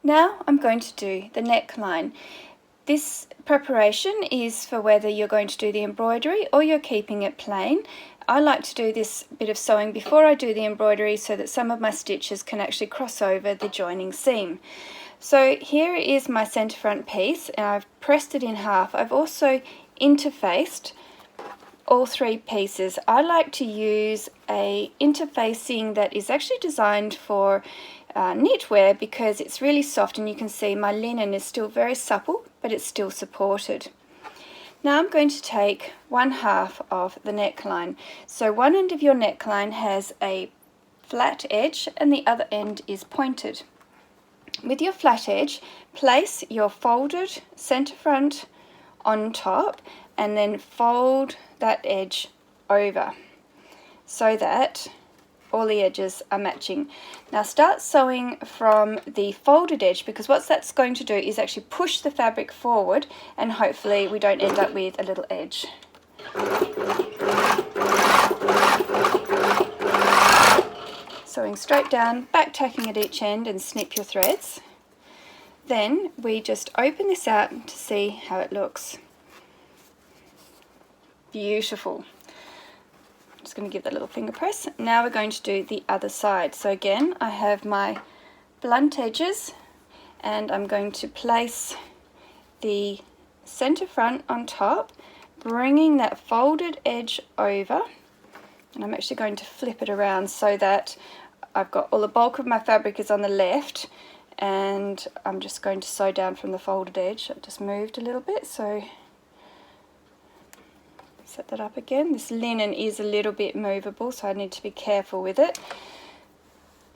Now I'm going to do the neckline. This preparation is for whether you're going to do the embroidery or you're keeping it plain. I like to do this bit of sewing before I do the embroidery so that some of my stitches can actually cross over the joining seam. So here is my centre front piece, and I've pressed it in half. I've also interfaced all three pieces. I like to use a interfacing that is actually designed for knitwear because it's really soft, and you can see my linen is still very supple, but it's still supported. Now I'm going to take 1/2 of the neckline. So one end of your neckline has a flat edge and the other end is pointed. With your flat edge, place your folded centre front on top and then fold that edge over so that all the edges are matching. Now start sewing from the folded edge, because what that's going to do is actually push the fabric forward, and hopefully we don't end up with a little edge. Sewing straight down, back tacking at each end, and snip your threads. Then we just open this out to see how it looks. Beautiful. Just going to give that a little finger press. Now we're going to do the other side. So again, I have my blunt edges, and I'm going to place the center front on top, bringing that folded edge over, and I'm actually going to flip it around so that I've got all the bulk of my fabric is on the left, and I'm just going to sew down from the folded edge. I've just moved a little bit, so set that up again. This linen is a little bit movable, so I need to be careful with it.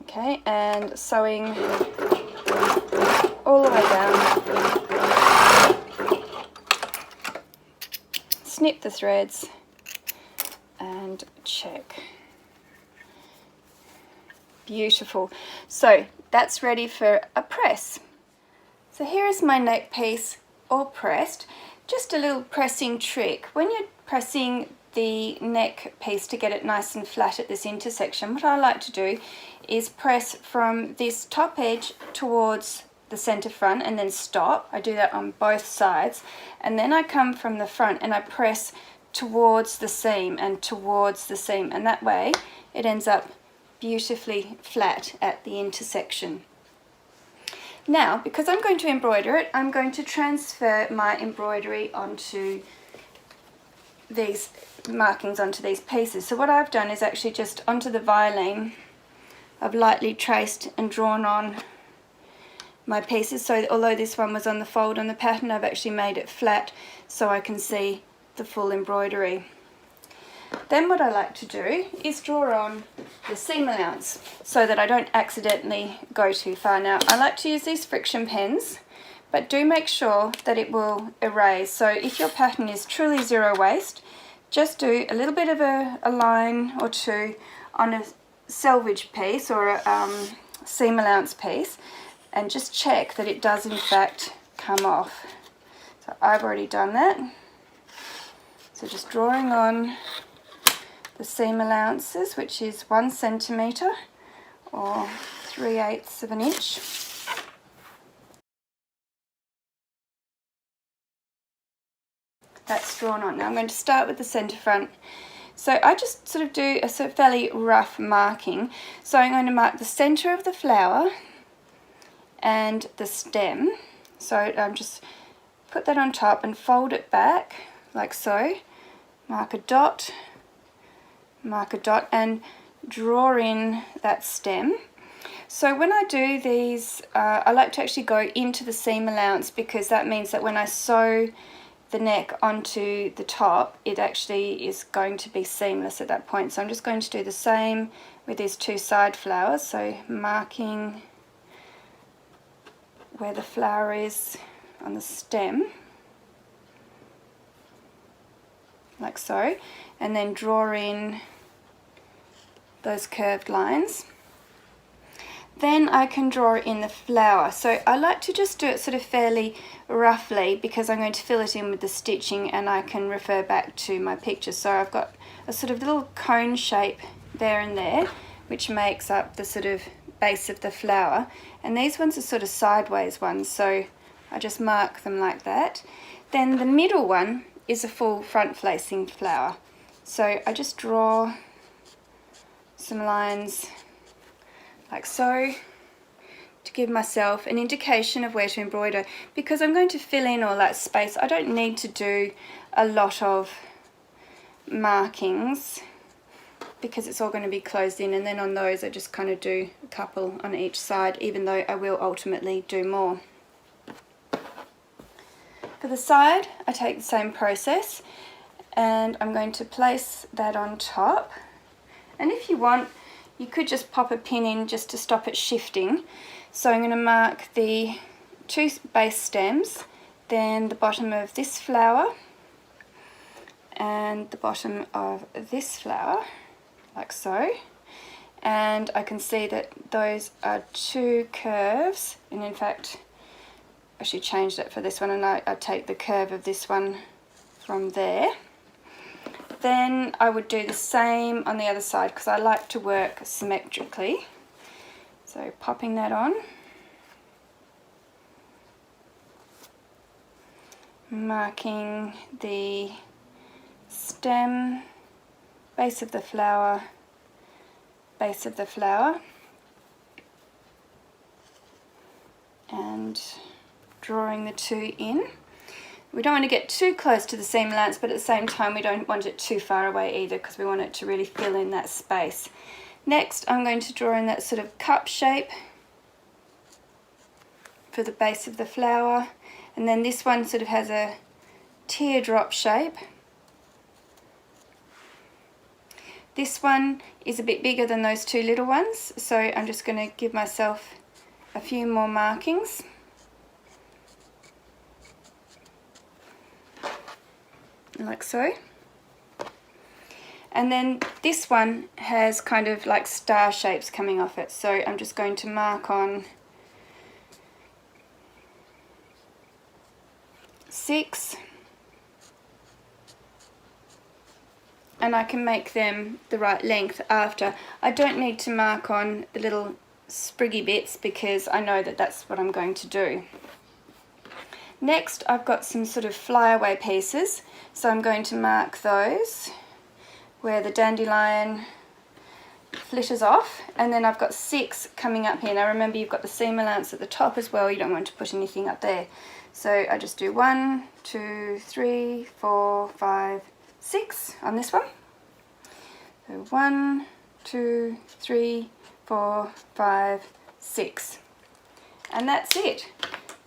Okay, and sewing all the way down. Snip the threads and check. Beautiful. So that's ready for a press. So here is my neck piece all pressed. Just a little pressing trick. When you're pressing the neck piece to get it nice and flat at this intersection, what I like to do is press from this top edge towards the center front and then stop. I do that on both sides, and then I come from the front and I press towards the seam and towards the seam, and that way it ends up beautifully flat at the intersection. Now, because I'm going to embroider it, I'm going to transfer my embroidery onto these markings, onto these pieces. So what I've done is actually just onto the violin, I've lightly traced and drawn on my pieces. So although this one was on the fold on the pattern, I've actually made it flat so I can see the full embroidery. Then what I like to do is draw on the seam allowance so that I don't accidentally go too far. Now I like to use these friction pens, but do make sure that it will erase. So if your pattern is truly zero waste, just do a little bit of a line or two on a selvage piece or a seam allowance piece, and just check that it does in fact come off. So I've already done that. So just drawing on the seam allowances, which is 1 centimetre or 3/8 of an inch. That's drawn on. Now I'm going to start with the centre front. So I just sort of do a sort of fairly rough marking. So I'm going to mark the centre of the flower and the stem. So I'm just put that on top and fold it back like so. Mark a dot, and draw in that stem. So when I do these, I like to actually go into the seam allowance, because that means that when I sew the neck onto the top, it actually is going to be seamless at that point. So I'm just going to do the same with these two side flowers. So marking where the flower is on the stem, like so, and then draw in those curved lines. Then I can draw in the flower. So I like to just do it sort of fairly roughly, because I'm going to fill it in with the stitching and I can refer back to my picture. So I've got a sort of little cone shape there and there, which makes up the sort of base of the flower, and these ones are sort of sideways ones, so I just mark them like that. Then the middle one is a full front facing flower, so I just draw some lines like so to give myself an indication of where to embroider. Because I'm going to fill in all that space, I don't need to do a lot of markings because it's all going to be closed in, and then on those I just kind of do a couple on each side, even though I will ultimately do more. For the side, I take the same process and I'm going to place that on top, and if you want you could just pop a pin in just to stop it shifting. So I'm going to mark the 2 base stems, then the bottom of this flower and the bottom of this flower, like so. And I can see that those are 2 curves, and in fact I should change that for this one, and I take the curve of this one from there. Then I would do the same on the other side because I like to work symmetrically. So popping that on, marking the stem, base of the flower, and drawing the 2 in. We don't want to get too close to the seam allowance, but at the same time we don't want it too far away either because we want it to really fill in that space. Next I'm going to draw in that sort of cup shape for the base of the flower, and then this one sort of has a teardrop shape. This one is a bit bigger than those 2 little ones, so I'm just going to give myself a few more markings. Like so. And then this one has kind of like star shapes coming off it, so I'm just going to mark on 6, and I can make them the right length after. I don't need to mark on the little spriggy bits because I know that that's what I'm going to do. Next I've got some sort of flyaway pieces, so I'm going to mark those where the dandelion flitters off, and then I've got 6 coming up here. Now remember, you've got the seam allowance at the top as well, you don't want to put anything up there. So I just do 1, 2, 3, 4, 5, 6 on this one. So 1, 2, 3, 4, 5, 6. And that's it.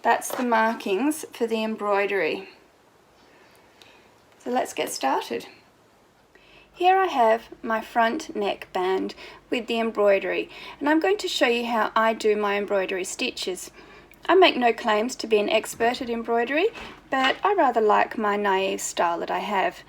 That's the markings for the embroidery. So let's get started. Here I have my front neck band with the embroidery, and I'm going to show you how I do my embroidery stitches. I make no claims to be an expert at embroidery, but I rather like my naive style that I have.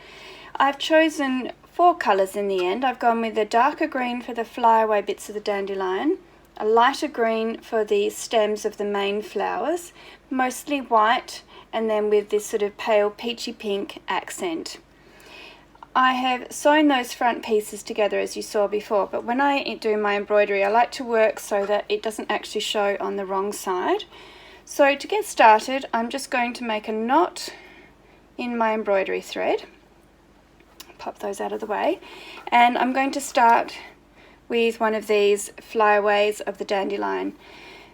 I've chosen 4 colours in the end. I've gone with a darker green for the flyaway bits of the dandelion, a lighter green for the stems of the main flowers, mostly white, and then with this sort of pale peachy pink accent. I have sewn those front pieces together as you saw before, but when I do my embroidery I like to work so that it doesn't actually show on the wrong side. So to get started, I'm just going to make a knot in my embroidery thread. Pop those out of the way, and I'm going to start with one of these flyaways of the dandelion.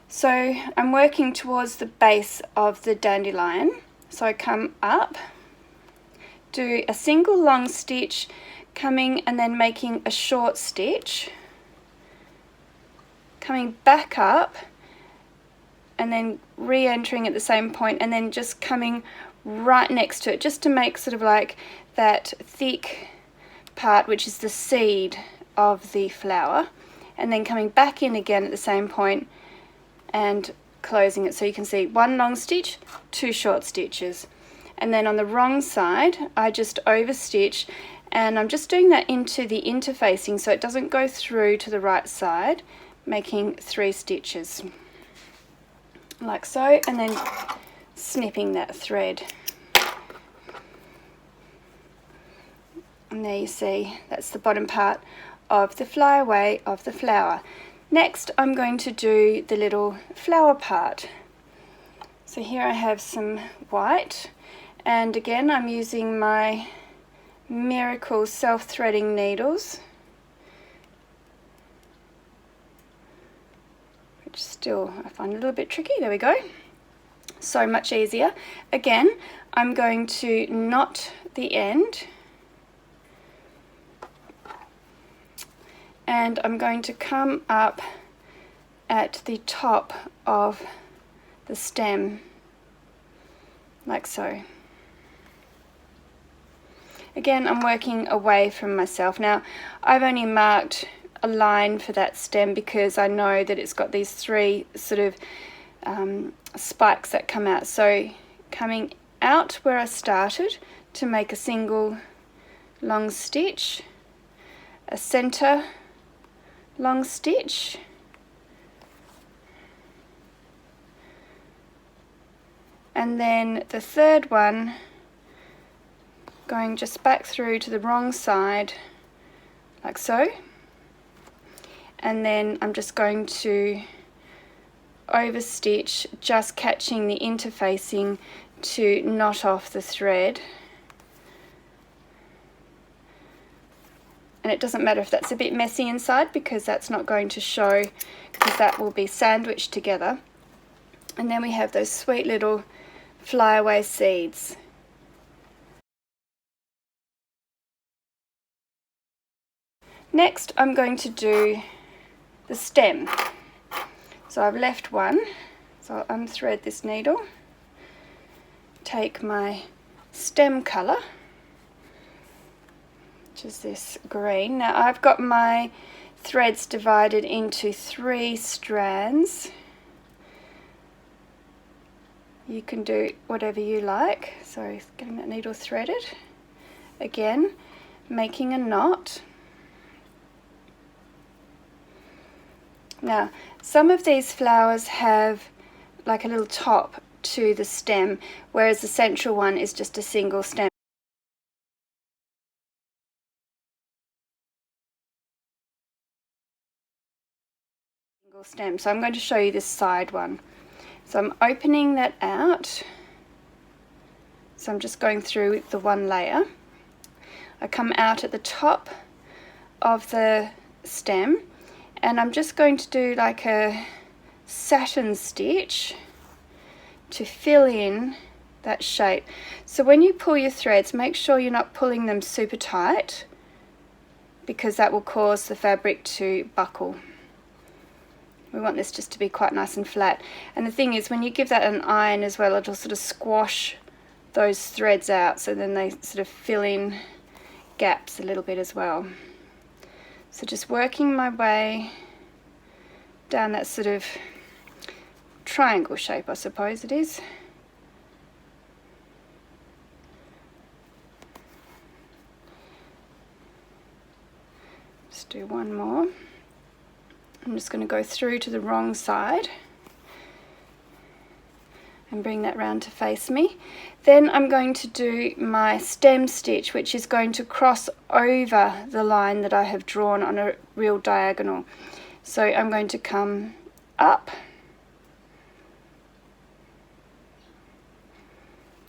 So I'm working towards the base of the dandelion, so I come up, do a single long stitch, coming and then making a short stitch, coming back up and then re-entering at the same point, and then just coming right next to it just to make sort of like that thick part which is the seed of the flower, and then coming back in again at the same point and closing it. So you can see 1 long stitch, 2 short stitches, and then on the wrong side I just overstitch, and I'm just doing that into the interfacing so it doesn't go through to the right side, making 3 stitches like so, and then snipping that thread. And there you see, that's the bottom part of the flyaway of the flower. Next I'm going to do the little flower part. So here I have some white, and again I'm using my Miracle self-threading needles, which still I find a little bit tricky. There we go. So much easier. Again, I'm going to knot the end, and I'm going to come up at the top of the stem like so. Again, I'm working away from myself. Now, I've only marked a line for that stem because I know that it's got these three sort of spikes that come out. So coming out where I started to make a single long stitch, a center long stitch, and then the third one going just back through to the wrong side like so, and then I'm just going to overstitch, just catching the interfacing to knot off the thread. And it doesn't matter if that's a bit messy inside because that's not going to show, because that will be sandwiched together. And then we have those sweet little flyaway seeds. Next I'm going to do the stem. So I've left one, so I'll unthread this needle, take my stem colour, which is this green. Now I've got my threads divided into 3 strands. You can do whatever you like. So getting that needle threaded, again making a knot. Now, some of these flowers have like a little top to the stem, whereas the central one is just a single stem. So I'm going to show you this side one. So I'm opening that out. So I'm just going through the one layer. I come out at the top of the stem, and I'm just going to do like a satin stitch to fill in that shape. So when you pull your threads, make sure you're not pulling them super tight, because that will cause the fabric to buckle. We want this just to be quite nice and flat. And the thing is, when you give that an iron as well, it'll sort of squash those threads out, so then they sort of fill in gaps a little bit as well. So just working my way down that sort of triangle shape, I suppose it is. Just do one more. I'm just going to go through to the wrong side and bring that round to face me. Then I'm going to do my stem stitch, which is going to cross over the line that I have drawn on a real diagonal. So I'm going to come up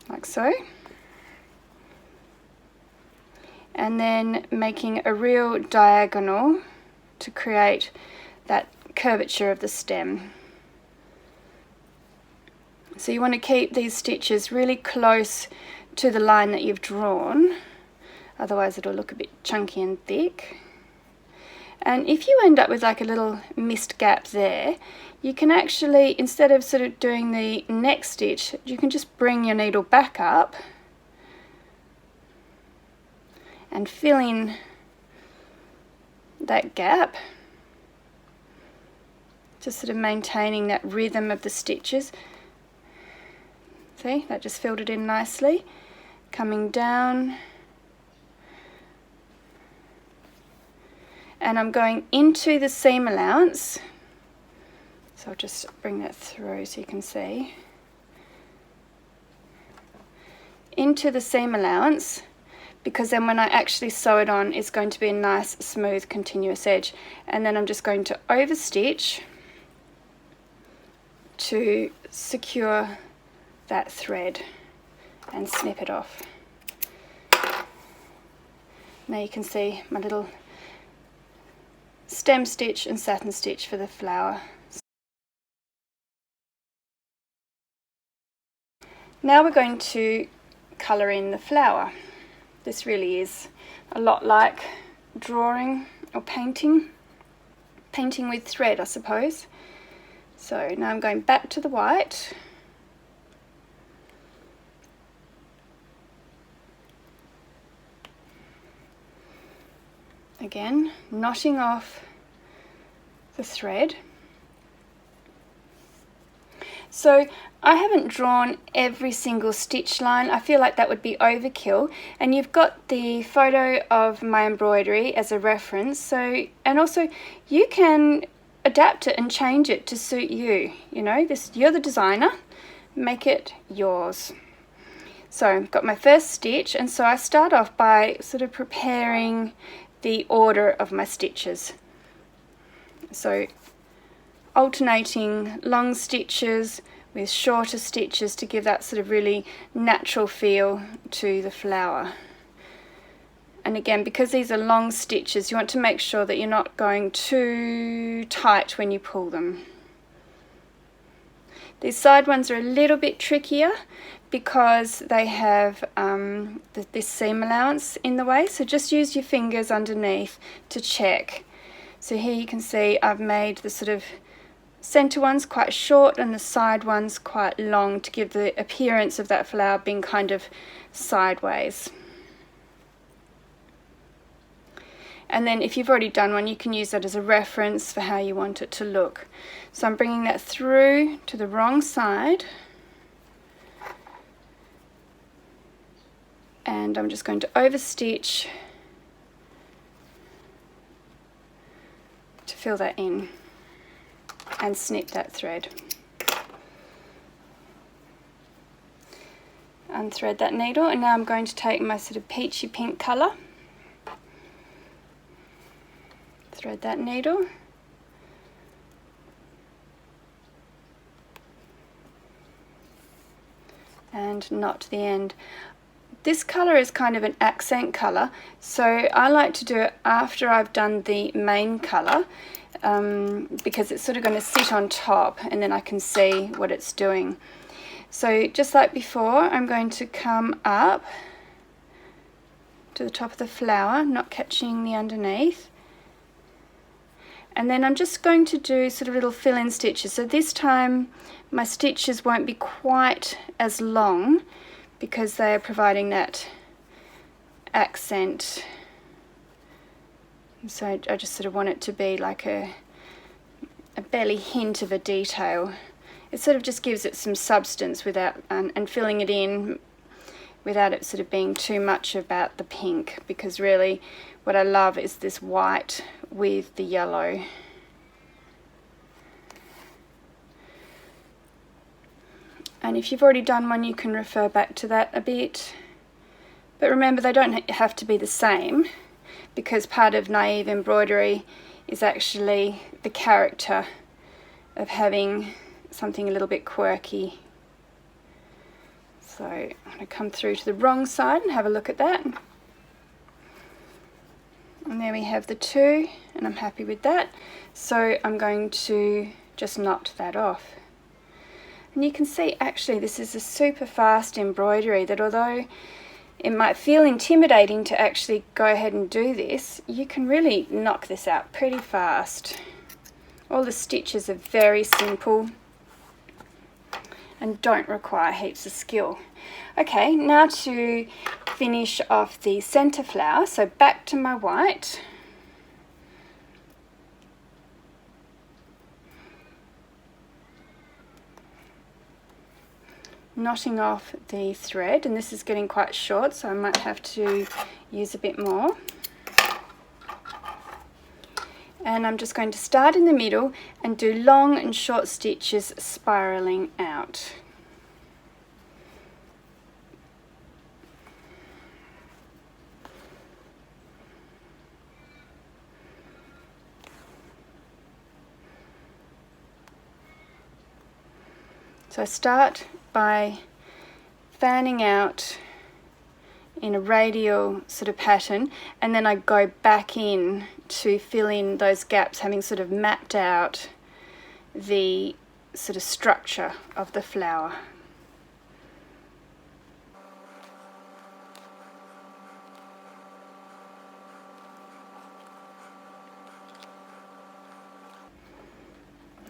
like so, and then making a real diagonal to create that curvature of the stem. So you want to keep these stitches really close to the line that you've drawn, otherwise it'll look a bit chunky and thick. And if you end up with like a little missed gap there, you can actually, instead of sort of doing the next stitch, you can just bring your needle back up and fill in that gap, just sort of maintaining that rhythm of the stitches. See, that just filled it in nicely. Coming down, and I'm going into the seam allowance, so I'll just bring that through so you can see. Into the seam allowance, because then when I actually sew it on, it's going to be a nice, smooth, continuous edge. And then I'm just going to overstitch to secure that thread and snip it off. Now you can see my little stem stitch and satin stitch for the flower. Now we're going to colour in the flower. This really is a lot like drawing or painting with thread, I suppose. So now I'm going back to the white. Again, knotting off the thread. So I haven't drawn every single stitch line. I feel like that would be overkill, and you've got the photo of my embroidery as a reference, so, and also you can adapt it and change it to suit you. You know, you're the designer, make it yours. So I've got my first stitch, and so I start off by sort of preparing the order of my stitches. So alternating long stitches with shorter stitches to give that sort of really natural feel to the flower. And again, because these are long stitches, you want to make sure that you're not going too tight when you pull them. These side ones are a little bit trickier because they have this seam allowance in the way, so just use your fingers underneath to check. So here you can see I've made the sort of center ones quite short and the side ones quite long to give the appearance of that flower being kind of sideways. And then if you've already done one, you can use that as a reference for how you want it to look. So I'm bringing that through to the wrong side, and I'm just going to overstitch to fill that in and snip that thread. Unthread that needle, and now I'm going to take my sort of peachy pink colour, thread that needle, and knot the end. This colour is kind of an accent colour, so I like to do it after I've done the main colour, because it's sort of going to sit on top and then I can see what it's doing. So just like before, I'm going to come up to the top of the flower, not catching the underneath, and then I'm just going to do sort of little fill-in stitches. So this time my stitches won't be quite as long because they are providing that accent. So I just sort of want it to be like a barely hint of a detail. It sort of just gives it some substance without and filling it in without it sort of being too much about the pink, because really what I love is this white with the yellow. And if you've already done one, you can refer back to that a bit. But remember, they don't have to be the same, because part of naive embroidery is actually the character of having something a little bit quirky. So I'm going to come through to the wrong side and have a look at that. And there we have the two, and I'm happy with that. So I'm going to just knot that off. And you can see actually this is a super fast embroidery, that although it might feel intimidating to actually go ahead and do this, you can really knock this out pretty fast. All the stitches are very simple and don't require heaps of skill. Okay, now to finish off the center flower, so back to my white. Knotting off the thread, and this is getting quite short, so I might have to use a bit more. And I'm just going to start in the middle and do long and short stitches spiraling out. So I start by fanning out in a radial sort of pattern, and then I go back in to fill in those gaps, having sort of mapped out the sort of structure of the flower.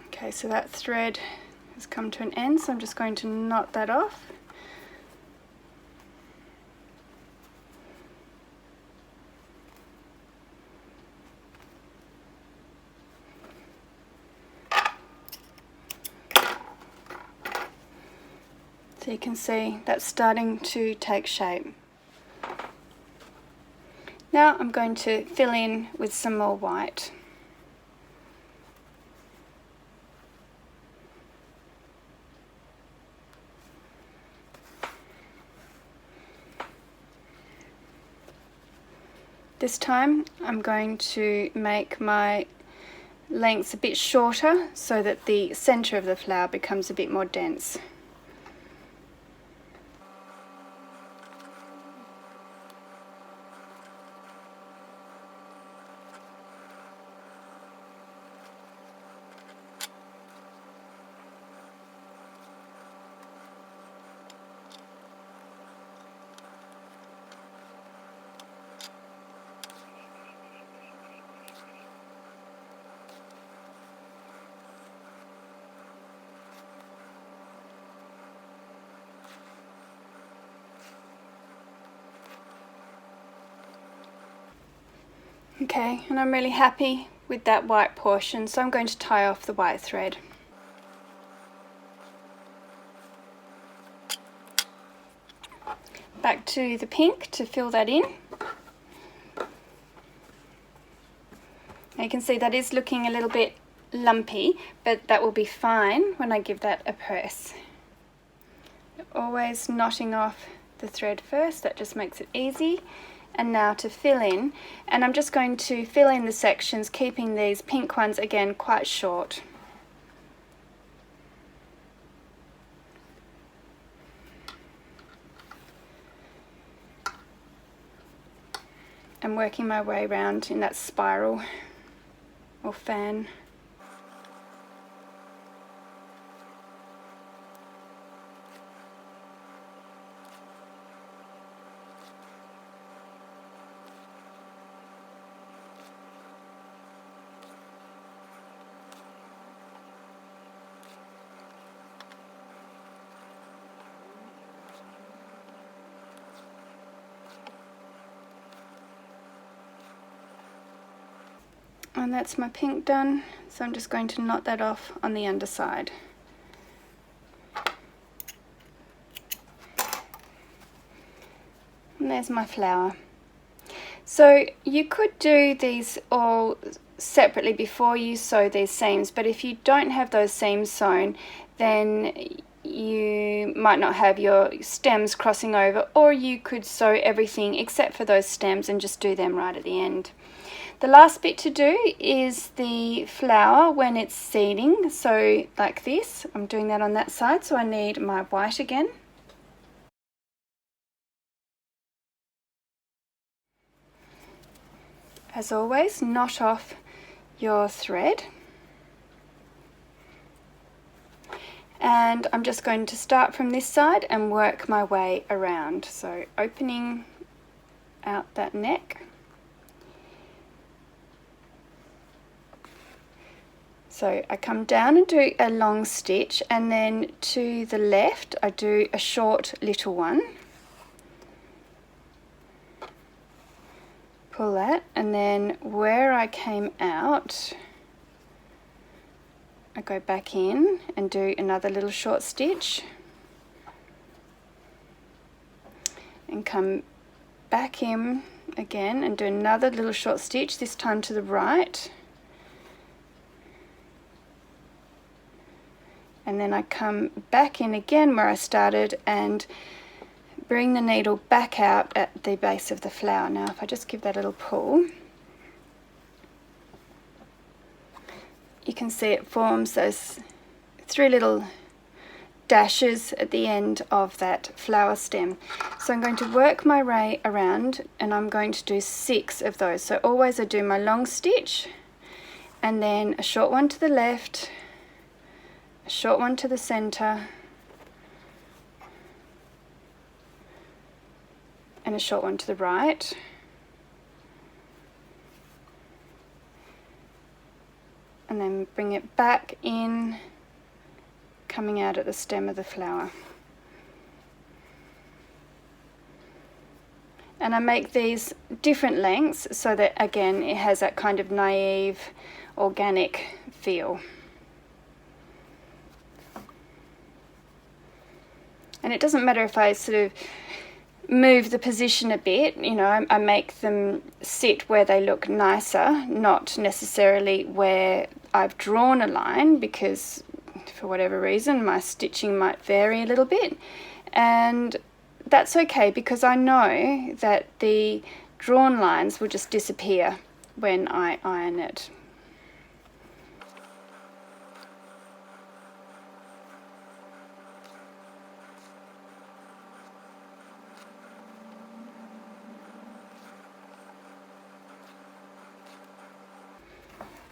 Okay, so that thread has come to an end, so I'm just going to knot that off. So you can see that's starting to take shape. Now I'm going to fill in with some more white. This time I'm going to make my lengths a bit shorter so that the centre of the flower becomes a bit more dense. Okay, and I'm really happy with that white portion, so I'm going to tie off the white thread. Back to the pink to fill that in. Now you can see that is looking a little bit lumpy, but that will be fine when I give that a press. Always knotting off the thread first, that just makes it easy. And now to fill in, and I'm just going to fill in the sections, keeping these pink ones again quite short. And working my way around in that spiral or fan. And that's my pink done, so I'm just going to knot that off on the underside. And there's my flower. So you could do these all separately before you sew these seams, but if you don't have those seams sewn, then you might not have your stems crossing over, or you could sew everything except for those stems and just do them right at the end. The last bit to do is the flower when it's seeding, so like this. I'm doing that on that side, so I need my white again. As always, knot off your thread. And I'm just going to start from this side and work my way around. So opening out that neck. So I come down and do a long stitch, and then to the left I do a short little one. Pull that, and then where I came out I go back in and do another little short stitch and come back in again and do another little short stitch, this time to the right. And then I come back in again where I started and bring the needle back out at the base of the flower. Now if I just give that a little pull, you can see it forms those three little dashes at the end of that flower stem. So I'm going to work my way around, and I'm going to do 6 of those. So always I do my long stitch, and then a short one to the left, a short one to the center, and a short one to the right. And then bring it back in, coming out at the stem of the flower. And I make these different lengths so that, again, it has that kind of naive, organic feel. And it doesn't matter if I sort of move the position a bit, you know, I make them sit where they look nicer, not necessarily where I've drawn a line, because for whatever reason my stitching might vary a little bit, and that's okay, because I know that the drawn lines will just disappear when I iron it.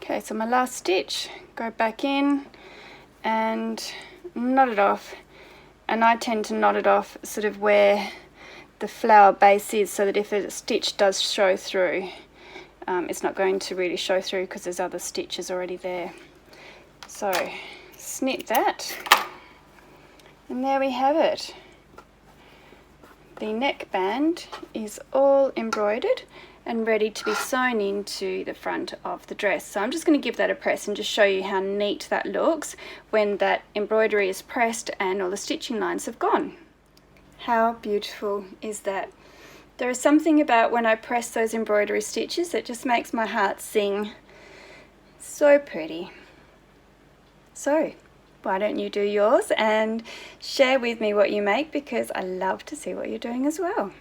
Okay, so my last stitch, go back in and knot it off, and I tend to knot it off sort of where the flower base is, so that if a stitch does show through, it's not going to really show through because there's other stitches already there. So snip that, and there we have it. The neckband is all embroidered and ready to be sewn into the front of the dress. So I'm just going to give that a press and just show you how neat that looks when that embroidery is pressed and all the stitching lines have gone. How beautiful is that? There is something about when I press those embroidery stitches that just makes my heart sing. So pretty. So why don't you do yours and share with me what you make, because I love to see what you're doing as well.